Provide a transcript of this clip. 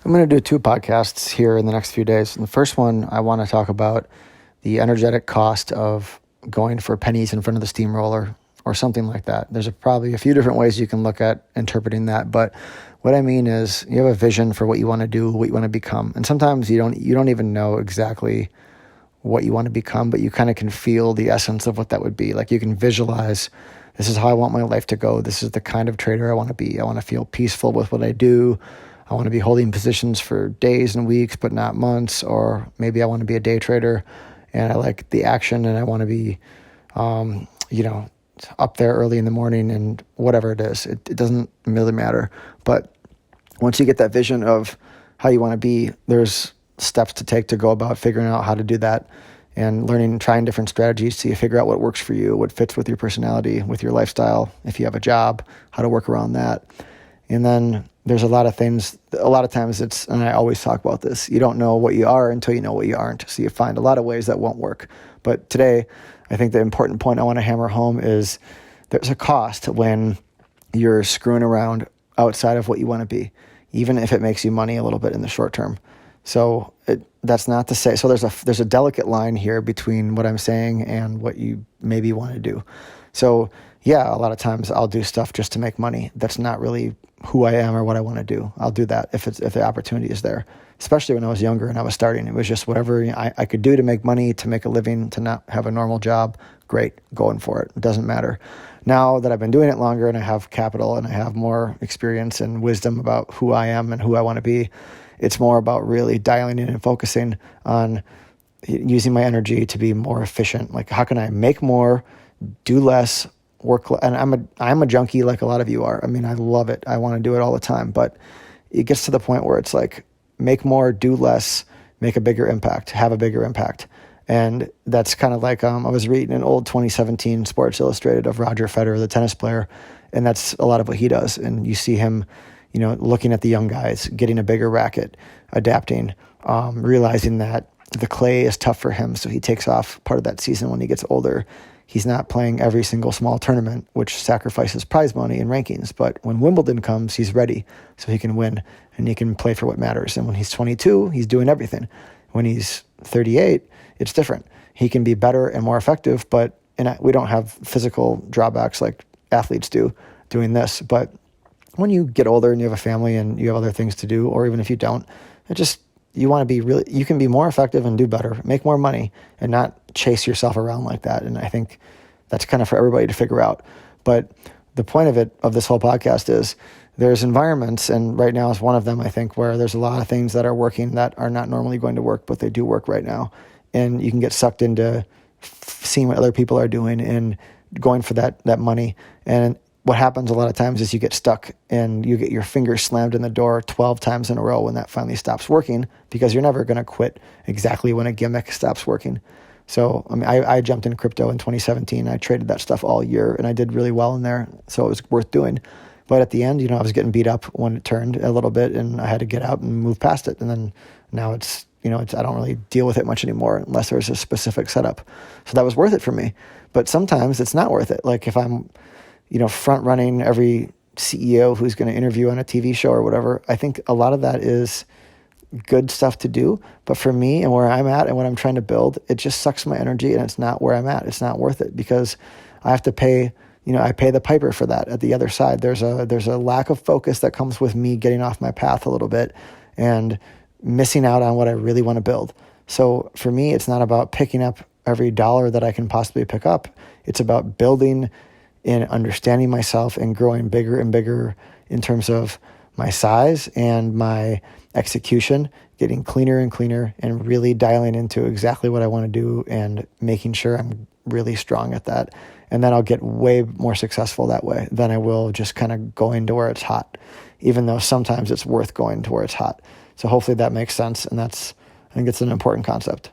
I'm going to do two podcasts here in the next few days. And the first one, I want to talk about the energetic cost of going for pennies in front of the steamroller or something like that. There's probably a few different ways you can look at interpreting that, but what I mean is you have a vision for what you want to do, what you want to become. And sometimes you don't even know exactly what you want to become, but you kind of can feel the essence of what that would be. Like you can visualize, this is how I want my life to go. This is the kind of trader I want to be. I want to feel peaceful with what I do. I want to be holding positions for days and weeks, but not months. Or maybe I want to be a day trader and I like the action and I want to be, up there early in the morning and whatever it is. It doesn't really matter. But once you get that vision of how you want to be, there's steps to take to go about figuring out how to do that and learning, trying different strategies so you figure out what works for you, what fits with your personality, with your lifestyle. If you have a job, how to work around that. And then there's a lot of things, a lot of times and I always talk about this, you don't know what you are until you know what you aren't. So you find a lot of ways that won't work. But today, I think the important point I want to hammer home is there's a cost when you're screwing around outside of what you want to be, even if it makes you money a little bit in the short term. So that's not to say, so there's a delicate line here between what I'm saying and what you maybe want to do. So yeah, a lot of times I'll do stuff just to make money. That's not really who I am or what I want to do. I'll do that if the opportunity is there. Especially when I was younger and I was starting, it was just whatever I could do to make money, to make a living, to not have a normal job. Great, going for it. It doesn't matter. Now that I've been doing it longer and I have capital and I have more experience and wisdom about who I am and who I want to be, it's more about really dialing in and focusing on using my energy to be more efficient. Like, how can I make more, do less, work? And I'm a junkie like a lot of you are. I mean, I love it. I want to do it all the time. But it gets to the point where it's like, make more, do less, make a bigger impact, have a bigger impact. And that's kind of like, I was reading an old 2017 Sports Illustrated of Roger Federer, the tennis player, and that's a lot of what he does. And you see him, looking at the young guys, getting a bigger racket, adapting, realizing that the clay is tough for him. So he takes off part of that season when he gets older. He's not playing every single small tournament, which sacrifices prize money and rankings. But when Wimbledon comes, he's ready so he can win and he can play for what matters. And when he's 22, he's doing everything. When he's 38, it's different. He can be better and more effective, we don't have physical drawbacks like athletes do doing this. But when you get older and you have a family and you have other things to do, or even if you don't, you want to be you can be more effective and do better, make more money and not chase yourself around like that. And I think that's kind of for everybody to figure out. But the point of this whole podcast is there's environments, and right now is one of them, I think, where there's a lot of things that are working that are not normally going to work, but they do work right now. And you can get sucked into seeing what other people are doing and going for that money. And what happens a lot of times is you get stuck and you get your fingers slammed in the door 12 times in a row when that finally stops working, because you're never going to quit exactly when a gimmick stops working. So, I mean, I jumped in crypto in 2017. I traded that stuff all year and I did really well in there. So it was worth doing. But at the end, I was getting beat up when it turned a little bit and I had to get out and move past it. And then now it's I don't really deal with it much anymore unless there's a specific setup. So that was worth it for me. But sometimes it's not worth it. Like if I'm, front running every CEO who's going to interview on a TV show or whatever, I think a lot of that is good stuff to do. But for me and where I'm at and what I'm trying to build, it just sucks my energy and it's not where I'm at. It's not worth it because I have to pay, I pay the piper for that at the other side. There's a lack of focus that comes with me getting off my path a little bit and missing out on what I really want to build. So for me, it's not about picking up every dollar that I can possibly pick up. It's about building and understanding myself and growing bigger and bigger in terms of my size and my execution, getting cleaner and cleaner and really dialing into exactly what I want to do and making sure I'm really strong at that. And then I'll get way more successful that way than I will just kind of going to where it's hot, even though sometimes it's worth going to where it's hot. So hopefully that makes sense. And I think it's an important concept.